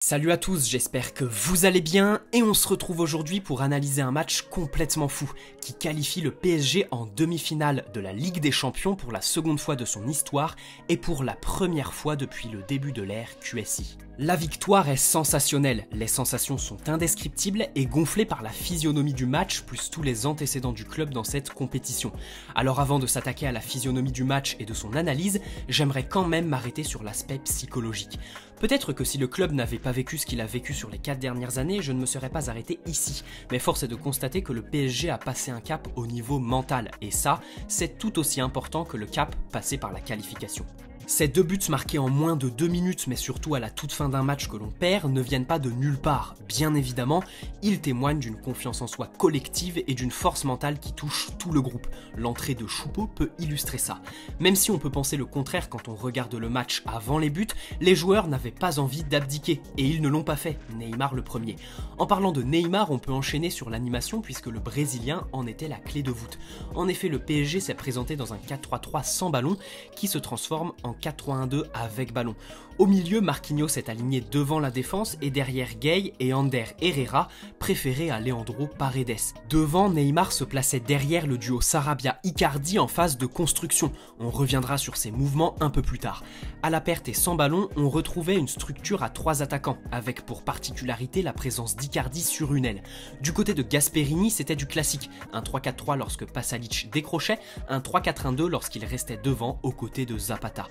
Salut à tous, j'espère que vous allez bien et on se retrouve aujourd'hui pour analyser un match complètement fou qui qualifie le PSG en demi-finale de la Ligue des Champions pour la seconde fois de son histoire et pour la première fois depuis le début de l'ère QSI. La victoire est sensationnelle, les sensations sont indescriptibles et gonflées par la physionomie du match plus tous les antécédents du club dans cette compétition. Alors avant de s'attaquer à la physionomie du match et de son analyse, j'aimerais quand même m'arrêter sur l'aspect psychologique. Peut-être que si le club n'avait pas vécu ce qu'il a vécu sur les 4 dernières années, je ne me serais pas arrêté ici. Mais force est de constater que le PSG a passé un cap au niveau mental, et ça, c'est tout aussi important que le cap passé par la qualification. Ces deux buts marqués en moins de 2 minutes, mais surtout à la toute fin d'un match que l'on perd, ne viennent pas de nulle part. Bien évidemment, ils témoignent d'une confiance en soi collective et d'une force mentale qui touche tout le groupe. L'entrée de Choupo peut illustrer ça. Même si on peut penser le contraire quand on regarde le match avant les buts, les joueurs n'avaient pas envie d'abdiquer, et ils ne l'ont pas fait, Neymar le premier. En parlant de Neymar, on peut enchaîner sur l'animation puisque le Brésilien en était la clé de voûte. En effet, le PSG s'est présenté dans un 4-3-3 sans ballon qui se transforme en 4-3-1-2 avec ballon. Au milieu, Marquinhos est aligné devant la défense et derrière Gueye et Ander Herrera, préférés à Leandro Paredes. Devant, Neymar se plaçait derrière le duo Sarabia-Icardi en phase de construction. On reviendra sur ces mouvements un peu plus tard. À la perte et sans ballon, on retrouvait une structure à 3 attaquants, avec pour particularité la présence d'Icardi sur une aile. Du côté de Gasperini, c'était du classique, un 3-4-3 lorsque Pasalic décrochait, un 3-4-1-2 lorsqu'il restait devant aux côtés de Zapata.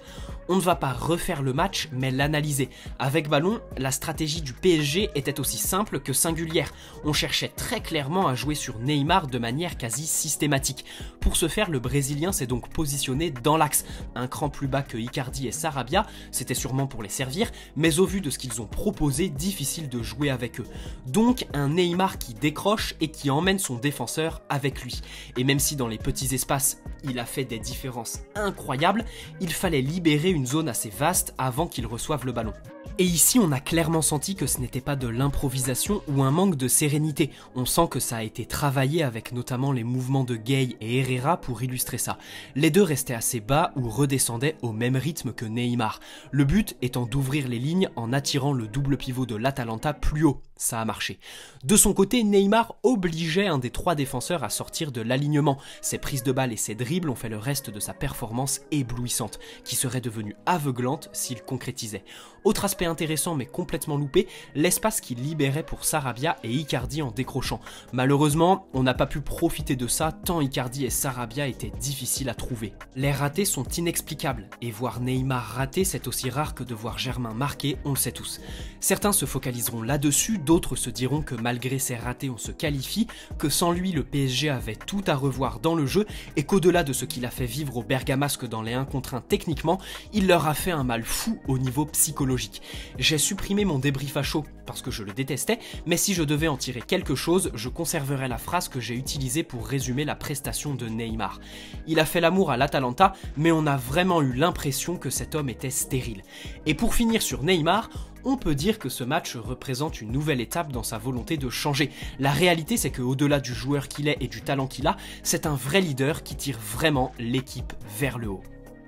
On ne va pas refaire le match, mais l'analyser. Avec ballon, la stratégie du PSG était aussi simple que singulière. On cherchait très clairement à jouer sur Neymar de manière quasi systématique. Pour ce faire, le Brésilien s'est donc positionné dans l'axe. Un cran plus bas que Icardi et Sarabia, c'était sûrement pour les servir, mais au vu de ce qu'ils ont proposé, difficile de jouer avec eux. Donc un Neymar qui décroche et qui emmène son défenseur avec lui. Et même si dans les petits espaces, il a fait des différences incroyables, il fallait libérer une zone assez vaste avant qu'il reçoive le ballon. Et ici, on a clairement senti que ce n'était pas de l'improvisation ou un manque de sérénité. On sent que ça a été travaillé avec notamment les mouvements de Gueye et Herrera pour illustrer ça. Les deux restaient assez bas ou redescendaient au même rythme que Neymar. Le but étant d'ouvrir les lignes en attirant le double pivot de l'Atalanta plus haut. Ça a marché. De son côté, Neymar obligeait un des 3 défenseurs à sortir de l'alignement. Ses prises de balles et ses dribbles ont fait le reste de sa performance éblouissante, qui serait devenue aveuglante s'il concrétisait. Autre aspect intéressant mais complètement loupé, l'espace qu'il libérait pour Sarabia et Icardi en décrochant. Malheureusement, on n'a pas pu profiter de ça tant Icardi et Sarabia étaient difficiles à trouver. Les ratés sont inexplicables, et voir Neymar rater, c'est aussi rare que de voir Germain marquer, on le sait tous. Certains se focaliseront là-dessus, d'autres se diront que malgré ces ratés on se qualifie, que sans lui le PSG avait tout à revoir dans le jeu et qu'au-delà de ce qu'il a fait vivre aux Bergamasques dans les 1 contre 1 techniquement, il leur a fait un mal fou au niveau psychologique. J'ai supprimé mon débrief à chaud parce que je le détestais, mais si je devais en tirer quelque chose, je conserverais la phrase que j'ai utilisée pour résumer la prestation de Neymar. Il a fait l'amour à l'Atalanta, mais on a vraiment eu l'impression que cet homme était stérile. Et pour finir sur Neymar, on peut dire que ce match représente une nouvelle étape dans sa volonté de changer. La réalité, c'est qu'au-delà du joueur qu'il est et du talent qu'il a, c'est un vrai leader qui tire vraiment l'équipe vers le haut.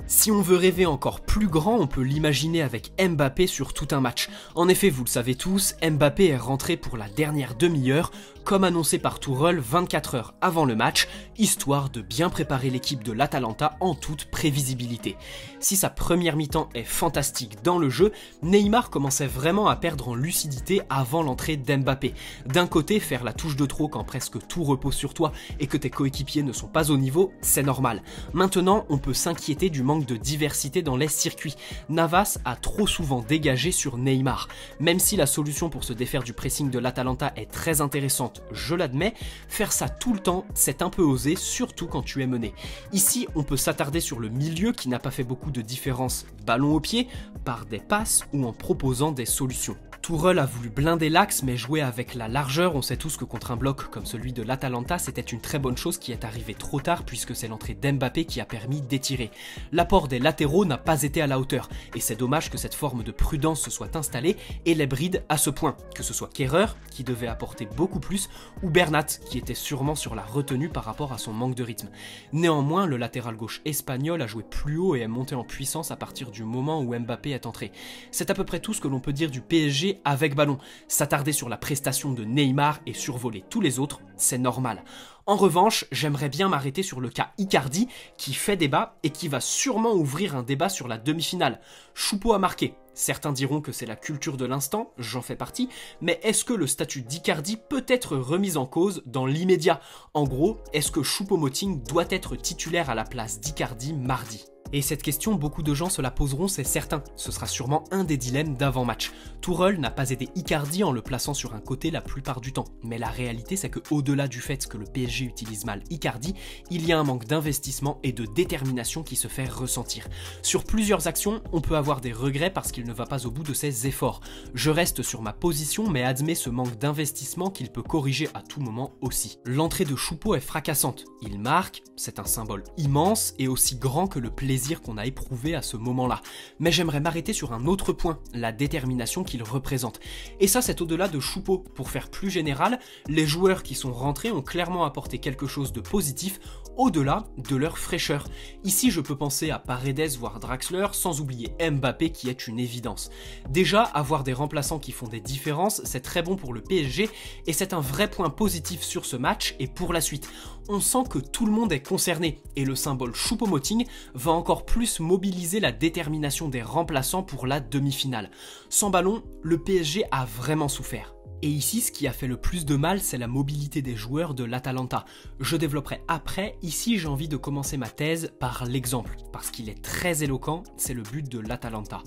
Si on veut rêver encore plus grand, on peut l'imaginer avec Mbappé sur tout un match. En effet, vous le savez tous, Mbappé est rentré pour la dernière demi-heure, comme annoncé par Tourelle 24 heures avant le match, histoire de bien préparer l'équipe de l'Atalanta en toute prévisibilité. Si sa première mi-temps est fantastique dans le jeu, Neymar commençait vraiment à perdre en lucidité avant l'entrée d'Mbappé. D'un côté, faire la touche de trop quand presque tout repose sur toi et que tes coéquipiers ne sont pas au niveau, c'est normal. Maintenant, on peut s'inquiéter du manque de diversité dans les circuits. Navas a trop souvent dégagé sur Neymar. Même si la solution pour se défaire du pressing de l'Atalanta est très intéressante, je l'admets, faire ça tout le temps, c'est un peu osé, surtout quand tu es mené. Ici, on peut s'attarder sur le milieu qui n'a pas fait beaucoup de différence ballon au pied, par des passes ou en proposant des solutions. Tourelle a voulu blinder l'axe mais jouer avec la largeur, on sait tous que contre un bloc comme celui de l'Atalanta, c'était une très bonne chose qui est arrivée trop tard puisque c'est l'entrée d'Mbappé qui a permis d'étirer. L'apport des latéraux n'a pas été à la hauteur et c'est dommage que cette forme de prudence se soit installée et les bride à ce point, que ce soit Kehrer qui devait apporter beaucoup plus ou Bernat qui était sûrement sur la retenue par rapport à son manque de rythme. Néanmoins, le latéral gauche espagnol a joué plus haut et est monté en puissance à partir du moment où Mbappé est entré. C'est à peu près tout ce que l'on peut dire du PSG avec ballon. S'attarder sur la prestation de Neymar et survoler tous les autres, c'est normal. En revanche, j'aimerais bien m'arrêter sur le cas Icardi qui fait débat et qui va sûrement ouvrir un débat sur la demi-finale. Choupo a marqué. Certains diront que c'est la culture de l'instant, j'en fais partie, mais est-ce que le statut d'Icardi peut être remis en cause dans l'immédiat? En gros, est-ce que Choupo-Moting doit être titulaire à la place d'Icardi mardi? Et cette question, beaucoup de gens se la poseront, c'est certain. Ce sera sûrement un des dilemmes d'avant-match. Tourelle n'a pas aidé Icardi en le plaçant sur un côté la plupart du temps. Mais la réalité, c'est que au-delà du fait que le PSG utilise mal Icardi, il y a un manque d'investissement et de détermination qui se fait ressentir. Sur plusieurs actions, on peut avoir des regrets parce qu'il ne va pas au bout de ses efforts. Je reste sur ma position, mais admets ce manque d'investissement qu'il peut corriger à tout moment aussi. L'entrée de Choupo est fracassante. Il marque, c'est un symbole immense et aussi grand que le plaisir qu'on a éprouvé à ce moment-là. Mais j'aimerais m'arrêter sur un autre point, la détermination qu'il représente. Et ça, c'est au-delà de Choupo. Pour faire plus général, les joueurs qui sont rentrés ont clairement apporté quelque chose de positif au-delà de leur fraîcheur. Ici, je peux penser à Paredes voire Draxler, sans oublier Mbappé qui est une évidence. Déjà, avoir des remplaçants qui font des différences, c'est très bon pour le PSG et c'est un vrai point positif sur ce match et pour la suite. On sent que tout le monde est concerné et le symbole Choupo-Moting va encore plus mobiliser la détermination des remplaçants pour la demi-finale. Sans ballon, le PSG a vraiment souffert. Et ici, ce qui a fait le plus de mal, c'est la mobilité des joueurs de l'Atalanta. Je développerai après, ici j'ai envie de commencer ma thèse par l'exemple, parce qu'il est très éloquent, c'est le but de l'Atalanta.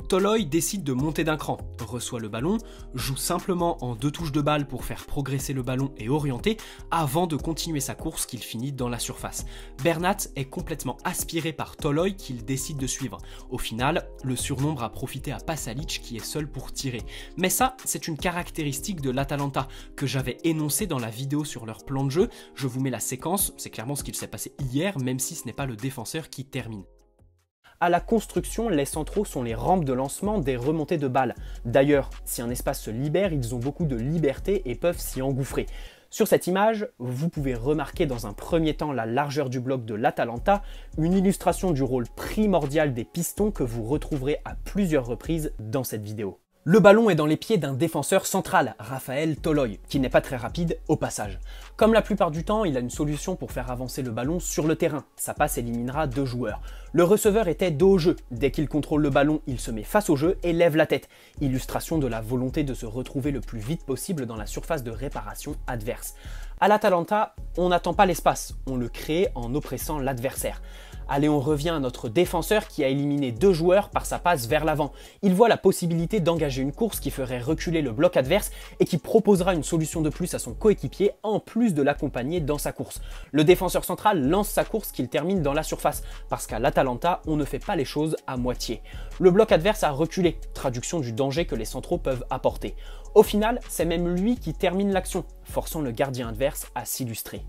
Toloi décide de monter d'un cran, reçoit le ballon, joue simplement en 2 touches de balle pour faire progresser le ballon et orienter, avant de continuer sa course qu'il finit dans la surface. Bernat est complètement aspiré par Toloi qu'il décide de suivre. Au final, le surnombre a profité à Pasalic qui est seul pour tirer. Mais ça, c'est une caractéristique de l'Atalanta que j'avais énoncé dans la vidéo sur leur plan de jeu. Je vous mets la séquence, c'est clairement ce qu'il s'est passé hier, même si ce n'est pas le défenseur qui termine. À la construction, les centraux sont les rampes de lancement des remontées de balles. D'ailleurs, si un espace se libère, ils ont beaucoup de liberté et peuvent s'y engouffrer. Sur cette image, vous pouvez remarquer dans un premier temps la largeur du bloc de l'Atalanta, une illustration du rôle primordial des pistons que vous retrouverez à plusieurs reprises dans cette vidéo. Le ballon est dans les pieds d'un défenseur central, Raphaël Toloi, qui n'est pas très rapide au passage. Comme la plupart du temps, il a une solution pour faire avancer le ballon sur le terrain. Sa passe éliminera 2 joueurs. Le receveur était dos au jeu. Dès qu'il contrôle le ballon, il se met face au jeu et lève la tête. Illustration de la volonté de se retrouver le plus vite possible dans la surface de réparation adverse. À l'Atalanta, on n'attend pas l'espace, on le crée en oppressant l'adversaire. Allez, on revient à notre défenseur qui a éliminé 2 joueurs par sa passe vers l'avant. Il voit la possibilité d'engager une course qui ferait reculer le bloc adverse et qui proposera une solution de plus à son coéquipier en plus de l'accompagner dans sa course. Le défenseur central lance sa course qu'il termine dans la surface parce qu'à l'Atalanta, on ne fait pas les choses à moitié. Le bloc adverse a reculé, traduction du danger que les centraux peuvent apporter. Au final, c'est même lui qui termine l'action, forçant le gardien adverse à s'illustrer.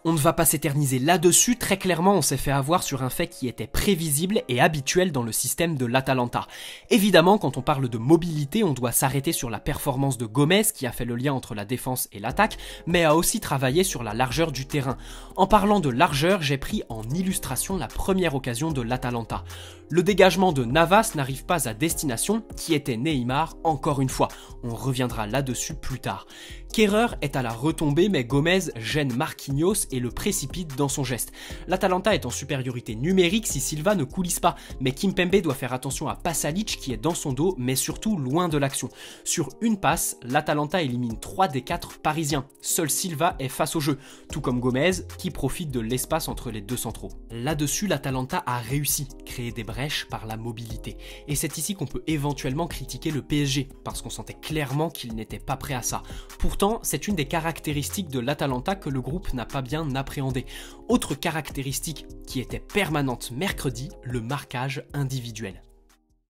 On ne va pas s'éterniser là-dessus, très clairement on s'est fait avoir sur un fait qui était prévisible et habituel dans le système de l'Atalanta. Évidemment, quand on parle de mobilité, on doit s'arrêter sur la performance de Gomez qui a fait le lien entre la défense et l'attaque, mais a aussi travaillé sur la largeur du terrain. En parlant de largeur, j'ai pris en illustration la première occasion de l'Atalanta. Le dégagement de Navas n'arrive pas à destination, qui était Neymar encore une fois. On reviendra là-dessus plus tard. Kehrer est à la retombée, mais Gomez gêne Marquinhos et le précipite dans son geste. L'Atalanta est en supériorité numérique si Silva ne coulisse pas, mais Kimpembe doit faire attention à Pasalic qui est dans son dos, mais surtout loin de l'action. Sur une passe, l'Atalanta élimine 3 des 4 parisiens. Seul Silva est face au jeu, tout comme Gomez qui profite de l'espace entre les 2 centraux. Là-dessus, l'Atalanta a réussi, créer des brèches par la mobilité. Et c'est ici qu'on peut éventuellement critiquer le PSG, parce qu'on sentait clairement qu'il n'était pas prêt à ça. Pourtant, c'est une des caractéristiques de l'Atalanta que le groupe n'a pas bien appréhendé. Autre caractéristique qui était permanente mercredi, le marquage individuel.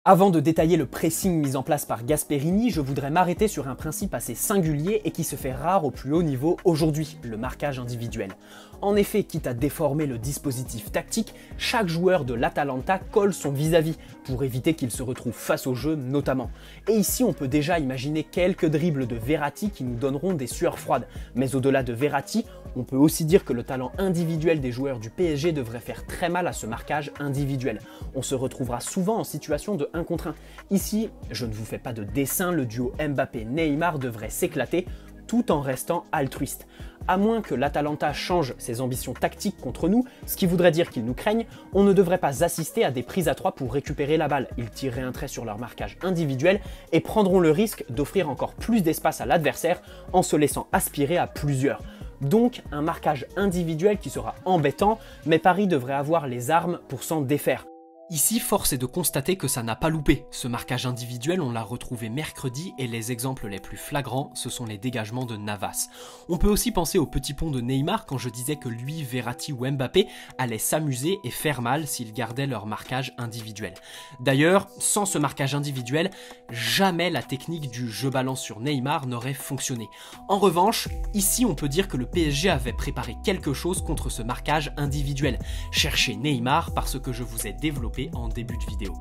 Avant de détailler le pressing mis en place par Gasperini, je voudrais m'arrêter sur un principe assez singulier et qui se fait rare au plus haut niveau aujourd'hui, le marquage individuel. En effet, quitte à déformer le dispositif tactique, chaque joueur de l'Atalanta colle son vis-à-vis pour éviter qu'il se retrouve face au jeu notamment. Et ici, on peut déjà imaginer quelques dribbles de Verratti qui nous donneront des sueurs froides. Mais au-delà de Verratti, on peut aussi dire que le talent individuel des joueurs du PSG devrait faire très mal à ce marquage individuel. On se retrouvera souvent en situation de 1 contre 1. Ici, je ne vous fais pas de dessin, le duo Mbappé-Neymar devrait s'éclater tout en restant altruiste. À moins que l'Atalanta change ses ambitions tactiques contre nous, ce qui voudrait dire qu'ils nous craignent, on ne devrait pas assister à des prises à 3 pour récupérer la balle. Ils tireraient un trait sur leur marquage individuel et prendront le risque d'offrir encore plus d'espace à l'adversaire en se laissant aspirer à plusieurs. Donc un marquage individuel qui sera embêtant, mais Paris devrait avoir les armes pour s'en défaire. Ici, force est de constater que ça n'a pas loupé. Ce marquage individuel, on l'a retrouvé mercredi et les exemples les plus flagrants, ce sont les dégagements de Navas. On peut aussi penser au petit pont de Neymar quand je disais que lui, Verratti ou Mbappé allaient s'amuser et faire mal s'ils gardaient leur marquage individuel. D'ailleurs, sans ce marquage individuel, jamais la technique du je balance sur Neymar n'aurait fonctionné. En revanche, ici on peut dire que le PSG avait préparé quelque chose contre ce marquage individuel. Cherchez Neymar parce que je vous ai développé en début de vidéo.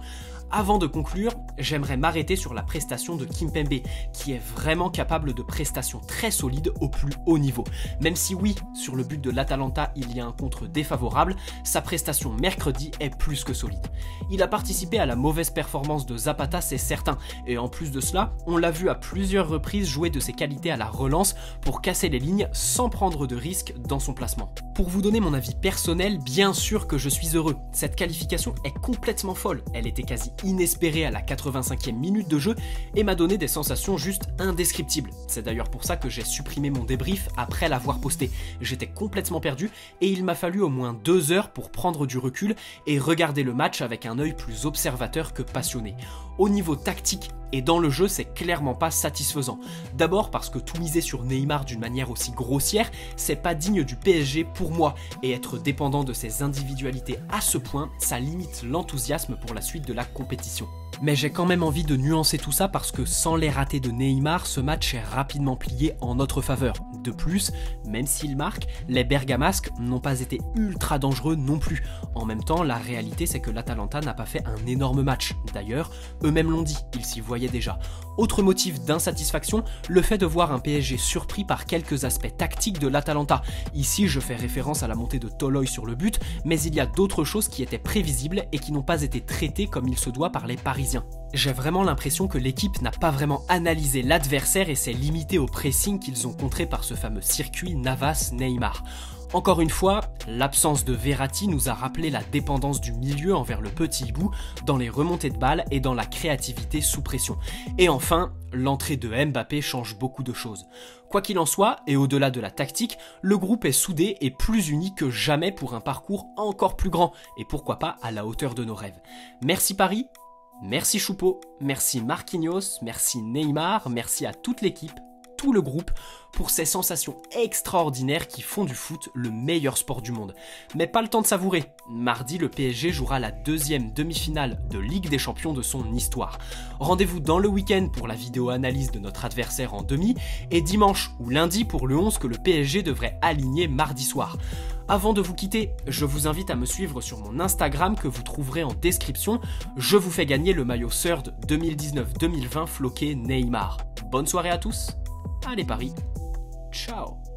Avant de conclure, j'aimerais m'arrêter sur la prestation de Kimpembe, qui est vraiment capable de prestations très solides au plus haut niveau. Même si oui, sur le but de l'Atalanta, il y a un contre défavorable, sa prestation mercredi est plus que solide. Il a participé à la mauvaise performance de Zapata, c'est certain, et en plus de cela, on l'a vu à plusieurs reprises jouer de ses qualités à la relance pour casser les lignes sans prendre de risques dans son placement. Pour vous donner mon avis personnel, bien sûr que je suis heureux. Cette qualification est complètement folle, elle était quasi inespérée à la 85e minute de jeu et m'a donné des sensations juste indescriptibles. C'est d'ailleurs pour ça que j'ai supprimé mon débrief après l'avoir posté. J'étais complètement perdu et il m'a fallu au moins 2 heures pour prendre du recul et regarder le match avec un œil plus observateur que passionné. Au niveau tactique et dans le jeu, c'est clairement pas satisfaisant. D'abord parce que tout miser sur Neymar d'une manière aussi grossière, c'est pas digne du PSG pour moi, et être dépendant de ses individualités à ce point, ça limite l'enthousiasme pour la suite de la compétition. Mais j'ai quand même envie de nuancer tout ça parce que sans les ratés de Neymar, ce match est rapidement plié en notre faveur. De plus, même s'il marque, les Bergamasques n'ont pas été ultra dangereux non plus. En même temps, la réalité c'est que l'Atalanta n'a pas fait un énorme match. D'ailleurs, eux-mêmes l'ont dit, ils s'y voyaient déjà. Autre motif d'insatisfaction, le fait de voir un PSG surpris par quelques aspects tactiques de l'Atalanta. Ici, je fais référence à la montée de Toloi sur le but, mais il y a d'autres choses qui étaient prévisibles et qui n'ont pas été traitées comme il se doit par les Parisiens. J'ai vraiment l'impression que l'équipe n'a pas vraiment analysé l'adversaire et s'est limitée au pressing qu'ils ont contré par ce fameux circuit Navas-Neymar. Encore une fois, l'absence de Verratti nous a rappelé la dépendance du milieu envers le petit hibou dans les remontées de balles et dans la créativité sous pression. Et enfin, l'entrée de Mbappé change beaucoup de choses. Quoi qu'il en soit, et au-delà de la tactique, le groupe est soudé et plus uni que jamais pour un parcours encore plus grand, et pourquoi pas à la hauteur de nos rêves. Merci Paris, merci Choupeau, merci Marquinhos, merci Neymar, merci à toute l'équipe, tout le groupe, pour ces sensations extraordinaires qui font du foot le meilleur sport du monde. Mais pas le temps de savourer. Mardi, le PSG jouera la 2e demi-finale de Ligue des Champions de son histoire. Rendez-vous dans le week-end pour la vidéo analyse de notre adversaire en demi, et dimanche ou lundi pour le 11 que le PSG devrait aligner mardi soir. Avant de vous quitter, je vous invite à me suivre sur mon Instagram que vous trouverez en description. Je vous fais gagner le maillot Third 2019-2020 floqué Neymar. Bonne soirée à tous. Allez Paris, ciao.